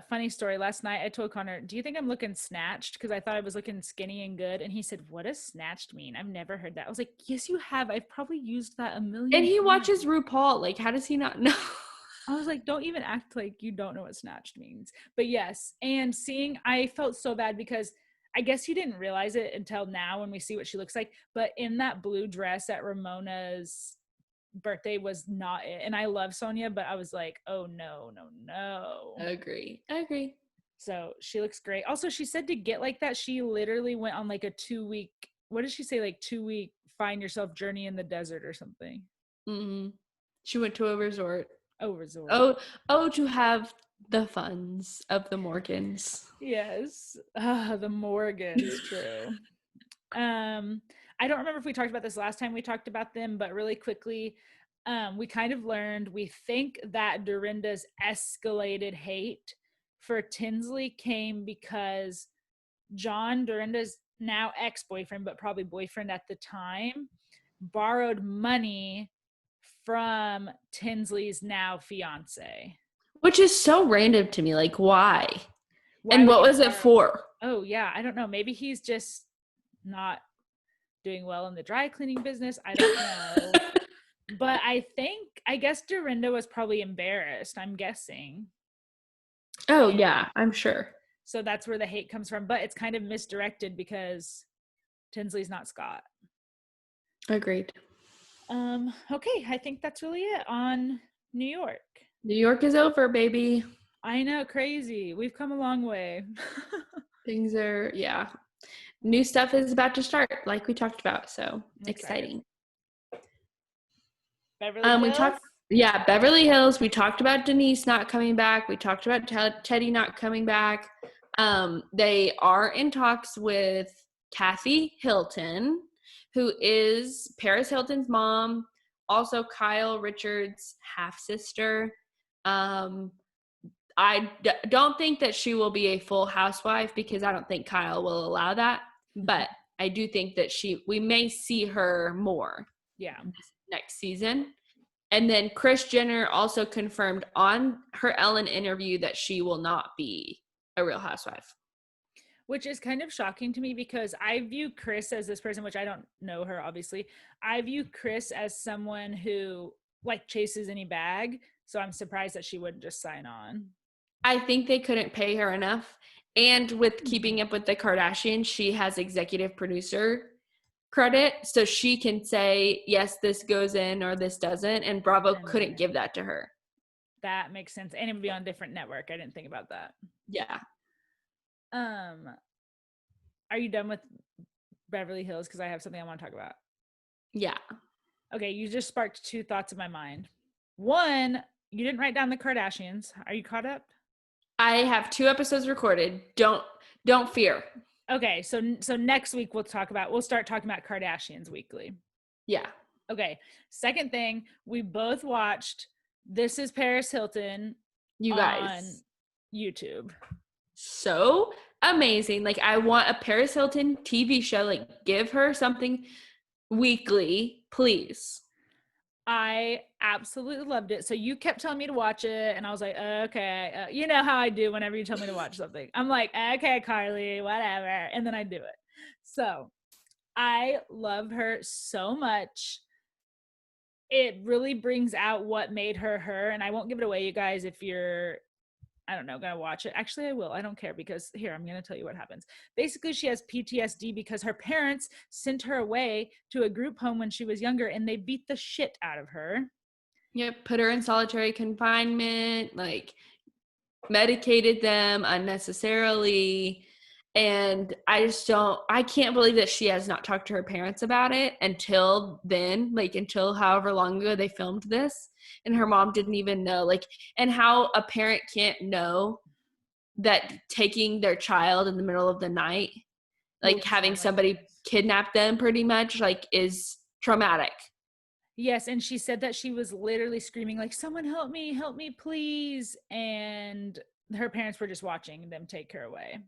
Funny story. Last night I told Connor, do you think I'm looking snatched? Because I thought I was looking skinny and good. And he said, what does snatched mean? I've never heard that. I was like, yes, you have. I've probably used that a million And he times. watches RuPaul. Like, how does he not know? I was like, don't even act like you don't know what snatched means. But yes, and I felt so bad because I guess you didn't realize it until now when we see what she looks like. But in that blue dress at Ramona's birthday was not it. And I love Sonia, but I was like, oh no. Agree. So she looks great. Also, she said to get like that, she literally went on like a 2-week, what did she say? Like 2-week find yourself journey in the desert or something. She went to a resort. Resort. To have the funds of the Morgans. Yes. The Morgans, true. I don't remember if we talked about this last time we talked about them, but really quickly, we kind of learned, we think that Dorinda's escalated hate for Tinsley came because John, Dorinda's now ex-boyfriend, but probably boyfriend at the time, borrowed money from Tinsley's now fiance. Which is so random to me. Like, why? Why and what was it for? Oh, yeah. I don't know. Maybe he's just not doing well in the dry cleaning business. I don't know. But I guess Dorinda was probably embarrassed, I'm guessing. Oh, yeah, I'm sure. So that's where the hate comes from. But it's kind of misdirected because Tinsley's not Scott. Agreed. Okay, I think that's really it on New York. New York is over, baby. I know, crazy. We've come a long way. Things are, yeah. New stuff is about to start, like we talked about. So exciting. Beverly Hills? Beverly Hills. We talked about Denise not coming back. We talked about Teddy not coming back. They are in talks with Kathy Hilton, who is Paris Hilton's mom, also Kyle Richards' half-sister. I don't think that she will be a full housewife because I don't think Kyle will allow that. But I do think that we may see her more. Yeah. Next season. And then Kris Jenner also confirmed on her Ellen interview that she will not be a Real Housewife. Which is kind of shocking to me because I view Kris as this person, which I don't know her, obviously. I view Kris as someone who like chases any bag. So I'm surprised that she wouldn't just sign on. I think they couldn't pay her enough. And with Keeping Up with the Kardashians, she has executive producer credit. So she can say, yes, this goes in or this doesn't. And Bravo couldn't give that to her. That makes sense. And it would be on a different network. I didn't think about that. Yeah. Are you done with Beverly Hills? Because I have something I want to talk about. Yeah. Okay, you just sparked two thoughts in my mind. One, you didn't write down the Kardashians. Are you caught up? I have 2 episodes recorded. Don't fear. Okay, so next week we'll start talking about Kardashians weekly. Yeah. Okay. Second thing, we both watched This Is Paris Hilton you guys on YouTube. So amazing. Like I want a Paris Hilton TV show. Like give her something weekly, please. I absolutely loved it. So you kept telling me to watch it and I was like, okay. You know how I do whenever you tell me to watch something. I'm like, okay, Carly, whatever. And then I do it. So I love her so much. It really brings out what made her her. And I won't give it away, you guys, if you're, I don't know, gonna watch it. Actually, I will. I don't care because here, I'm gonna tell you what happens. Basically, she has PTSD because her parents sent her away to a group home when she was younger and they beat the shit out of her. Yep, put her in solitary confinement, like medicated them unnecessarily. And I can't believe that she has not talked to her parents about it until then, like until however long ago they filmed this. And her mom didn't even know, like, and how a parent can't know that taking their child in the middle of the night like having somebody kidnap them pretty much like is traumatic. Yes, and she said that she was literally screaming like, someone help me, please. And her parents were just watching them take her away.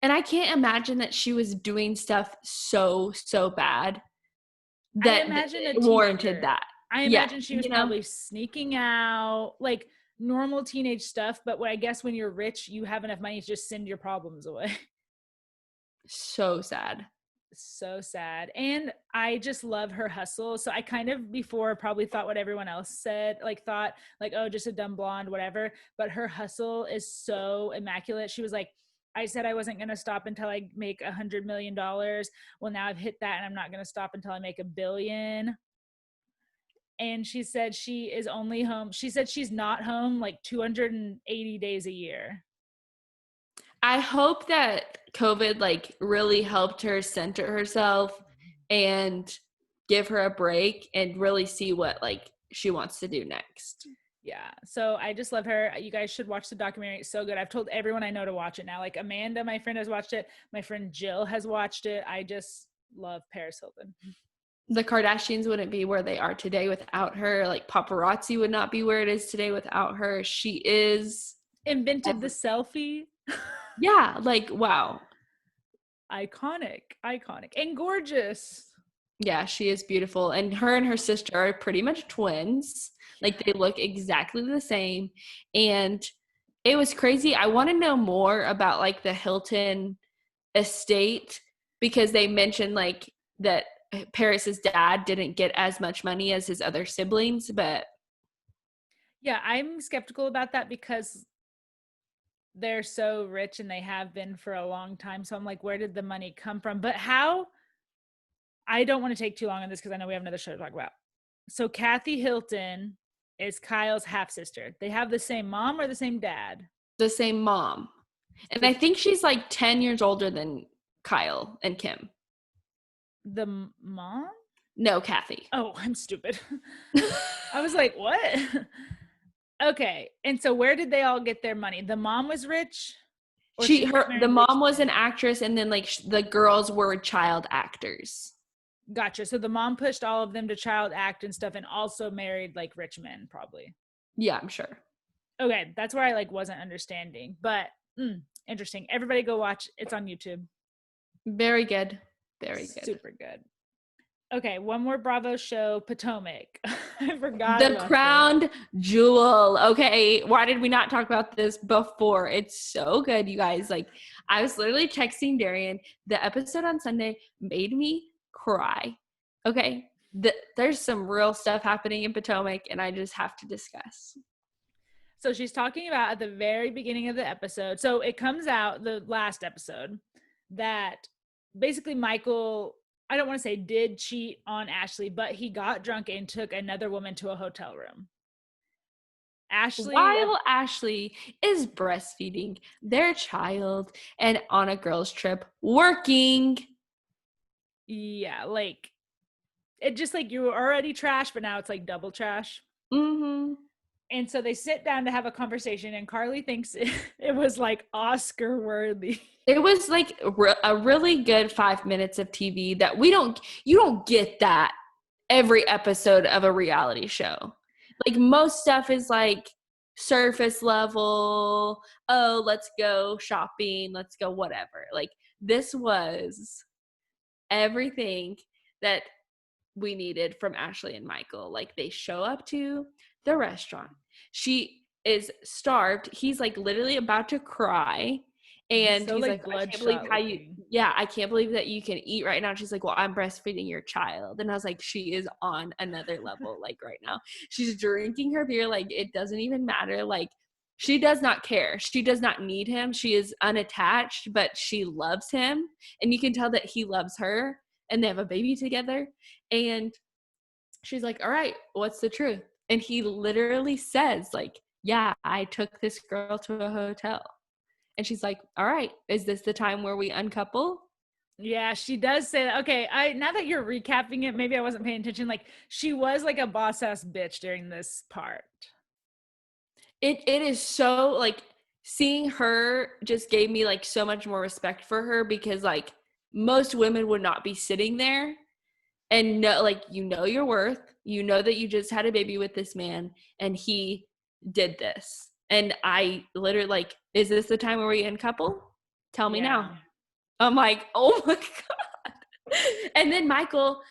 And I can't imagine that she was doing stuff so bad that it warranted that. I imagine she was probably sneaking out, like normal teenage stuff. But I guess when you're rich, you have enough money to just send your problems away. So sad. So sad. And I just love her hustle. So I kind of before probably thought what everyone else said, like thought like, oh, just a dumb blonde, whatever. But her hustle is so immaculate. She was like, I said I wasn't going to stop until I make $100 million. Well, now I've hit that and I'm not going to stop until I make $1 billion. And she said she is only home. She said she's not home like 280 days a year. I hope that COVID like really helped her center herself and give her a break and really see what like she wants to do next. Yeah. So I just love her. You guys should watch the documentary. It's so good. I've told everyone I know to watch it now. Like Amanda, my friend, has watched it. My friend Jill has watched it. I just love Paris Hilton. The Kardashians wouldn't be where they are today without her. Like paparazzi would not be where it is today without her. She is invented the selfie. Yeah, like wow. Iconic and gorgeous. Yeah, she is beautiful. And her sister are pretty much twins. Like they look exactly the same. And it was crazy. I want to know more about like the Hilton estate because they mentioned like that Paris's dad didn't get as much money as his other siblings, but yeah, I'm skeptical about that because they're so rich and they have been for a long time. So I'm like, where did the money come from? But how? I don't want to take too long on this because I know we have another show to talk about. So Kathy Hilton is Kyle's half sister. They have the same mom or the same dad? The same mom. And I think she's like 10 years older than Kyle and Kim. The mom? No, Kathy. Oh, I'm stupid. I was like, what? Okay. And so where did they all get their money? The mom was rich? The mom was an actress and then like the girls were child actors. Gotcha. So the mom pushed all of them to child act and stuff and also married like rich men probably. Yeah, I'm sure. Okay. That's where I like wasn't understanding, but interesting. Everybody go watch. It's on YouTube. Very good. Very good. Super good. Okay, one more Bravo show, Potomac. I forgot. The crowned jewel. Okay, why did we not talk about this before? It's so good, you guys. Like, I was literally texting Darian. The episode on Sunday made me cry. Okay, there's some real stuff happening in Potomac, and I just have to discuss. So she's talking about at the very beginning of the episode. So it comes out, the last episode, that basically Michael, I don't want to say did cheat on Ashley, but he got drunk and took another woman to a hotel room. While Ashley is breastfeeding their child and on a girls' trip working. Yeah, like it just like you were already trash, but now it's like double trash. Mm-hmm. And so they sit down to have a conversation, and Carly thinks it was like Oscar worthy. It was like a really good 5 minutes of TV that you don't get that every episode of a reality show. Like most stuff is like surface level. Oh, let's go shopping. Let's go whatever. Like this was everything that we needed from Ashley and Michael. Like they show up to the restaurant. She is starved. He's like literally about to cry. And so, he's like, I can't believe I can't believe that you can eat right now. And she's like, well, I'm breastfeeding your child. And I was like, she is on another level. Like right now, she's drinking her beer. Like it doesn't even matter. Like she does not care. She does not need him. She is unattached, but she loves him. And you can tell that he loves her and they have a baby together. And she's like, all right, what's the truth? And he literally says like, yeah, I took this girl to a hotel. And she's like, all right, is this the time where we uncouple? Yeah, she does say that. Okay, now that you're recapping it, maybe I wasn't paying attention. Like she was like a boss ass bitch during this part. It is so like seeing her just gave me like so much more respect for her because like most women would not be sitting there and know, like, you know your worth, you know that you just had a baby with this man and he did this. And I literally like, is this the time where we end couple? Tell me now. I'm like, oh my God. And then Michael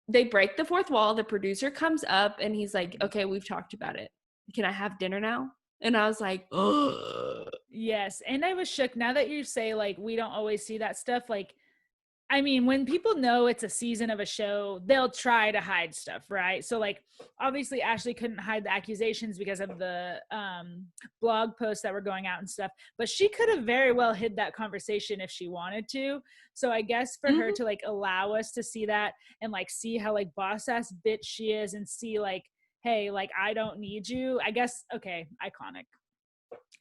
they break the fourth wall. The producer comes up and he's like, okay, we've talked about it. Can I have dinner now? And I was like, oh. Yes. And I was shook now that you say, like, we don't always see that stuff. Like, I mean, when people know it's a season of a show, they'll try to hide stuff, right? So, like, obviously Ashley couldn't hide the accusations because of the blog posts that were going out and stuff, but she could have very well hid that conversation if she wanted to. So I guess for her to like allow us to see that and like see how like boss ass bitch she is and see like, hey, like, I don't need you, I guess, okay, iconic.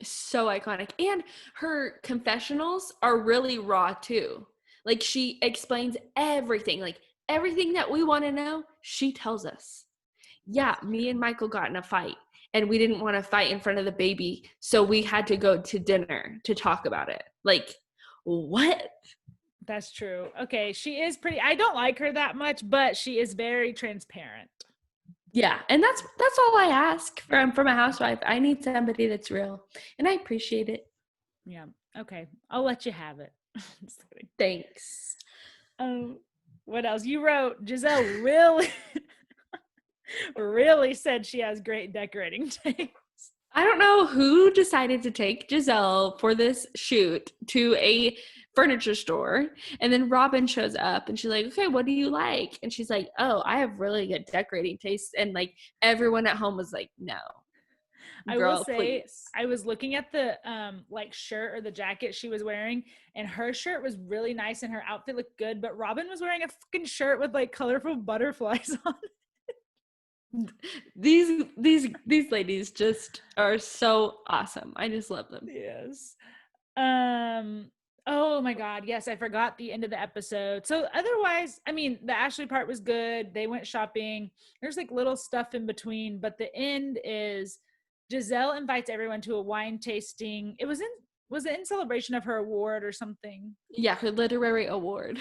So iconic. And her confessionals are really raw too. Like, she explains everything, like everything that we want to know, she tells us. Yeah, me and Michael got in a fight and we didn't want to fight in front of the baby, so we had to go to dinner to talk about it. Like, what? That's true. Okay, she is pretty, I don't like her that much, but she is very transparent. Yeah, and that's all I ask from a housewife. I need somebody that's real, and I appreciate it. Yeah. Okay, I'll let you have it. Just kidding. Thanks. What else you wrote? Giselle really really said she has great decorating taste. I don't know who decided to take Giselle for this shoot to a furniture store, and then Robin shows up and she's like, okay, what do you like? And she's like, oh, I have really good decorating taste. And like everyone at home was like, no, I girl, will say, please. I was looking at the like shirt or the jacket she was wearing, and her shirt was really nice and her outfit looked good, but Robin was wearing a fucking shirt with like colorful butterflies on it. These ladies just are so awesome. I just love them. Yes. Oh my God. Yes, I forgot the end of the episode. So otherwise, I mean, the Ashley part was good. They went shopping. There's like little stuff in between, but the end is Giselle invites everyone to a wine tasting. Was it in celebration of her award or something? Yeah, her literary award.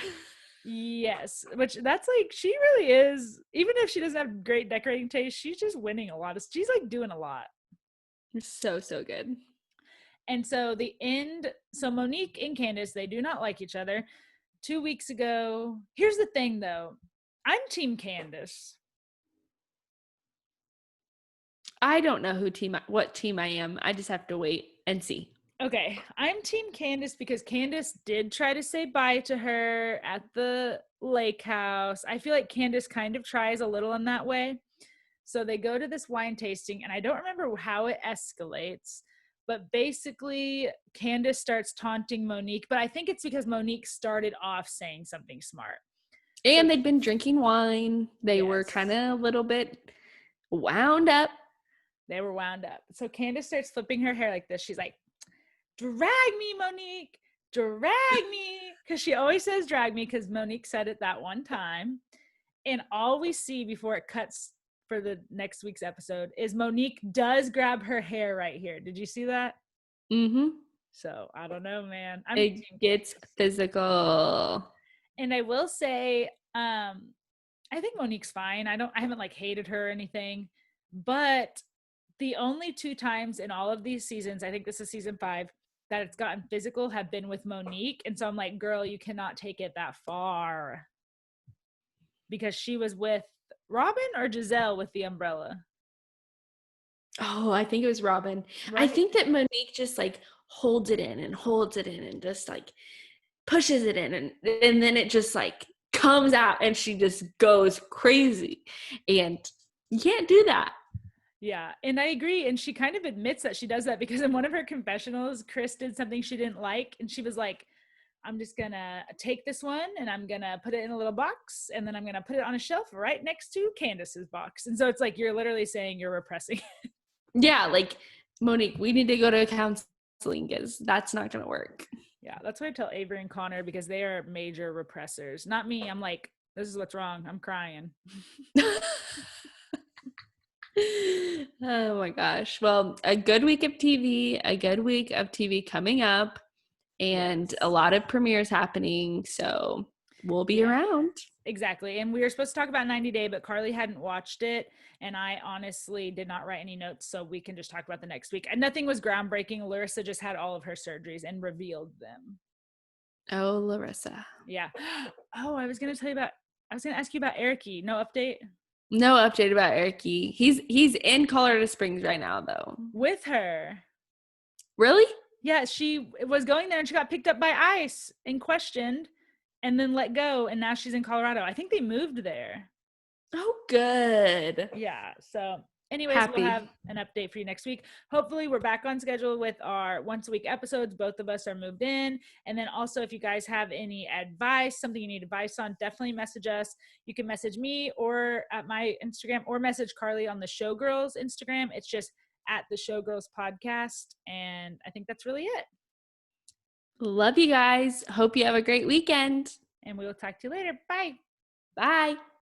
Yes, which that's like, she really is, even if she doesn't have great decorating taste, she's just winning a lot. She's like doing a lot. So good. And so the end, so Monique and Candace, they do not like each other. 2 weeks ago, here's the thing though, I'm team Candace. I don't know what team I am. I just have to wait and see. Okay, I'm team Candace because Candace did try to say bye to her at the lake house. I feel like Candace kind of tries a little in that way. So they go to this wine tasting, and I don't remember how it escalates, but basically Candace starts taunting Monique, but I think it's because Monique started off saying something smart. And they'd been drinking wine. They were kind of a little bit wound up. They were wound up. So Candace starts flipping her hair like this. She's like, drag me, Monique, drag me. Because she always says drag me because Monique said it that one time. And all we see before it cuts for the next week's episode is Monique does grab her hair right here. Did you see that? Mm-hmm. So I don't know, man. It gets physical. And I will say, I think Monique's fine. I haven't like hated her or anything, but the only 2 times in all of these seasons, I think this is season 5, that it's gotten physical have been with Monique. And so I'm like, girl, you cannot take it that far. Because she was with Robin or Giselle with the umbrella? Oh, I think it was Robin. Right? I think that Monique just like holds it in and just like pushes it in and then it just like comes out and she just goes crazy. And you can't do that. Yeah, and I agree. And she kind of admits that she does that because in one of her confessionals, Chris did something she didn't like. And she was like, I'm just going to take this one and I'm going to put it in a little box. And then I'm going to put it on a shelf right next to Candace's box. And so it's like, you're literally saying you're repressing. Yeah, like, Monique, we need to go to counseling because that's not going to work. Yeah, that's what I tell Avery and Connor because they are major repressors. Not me. I'm like, this is what's wrong. I'm crying. Oh my gosh. Well, a good week of TV coming up. and Yes. a lot of premieres happening. So we'll be Yeah. around. Exactly. And we were supposed to talk about 90 Day, but Carly hadn't watched it. And I honestly did not write any notes, so we can just talk about the next week. And nothing was groundbreaking. Larissa just had all of her surgeries and revealed them. Oh, Larissa. Yeah. Oh, I was going to ask you about Ericy. No update? No update about Ericy. He's in Colorado Springs right now, though. With her. Really? Yeah, she was going there and she got picked up by ICE and questioned and then let go. And now she's in Colorado. I think they moved there. Oh, good. Yeah. So, anyways, we'll Happy. have an update for you next week. Hopefully, we're back on schedule with our once a week episodes. Both of us are moved in. And then also, if you guys have any advice, something you need advice on, definitely message us. You can message me or at my Instagram or message Carly on the Showgirls Instagram. It's just at the Showgirls podcast. And I think that's really it. Love you guys. Hope you have a great weekend. And we will talk to you later. Bye. Bye.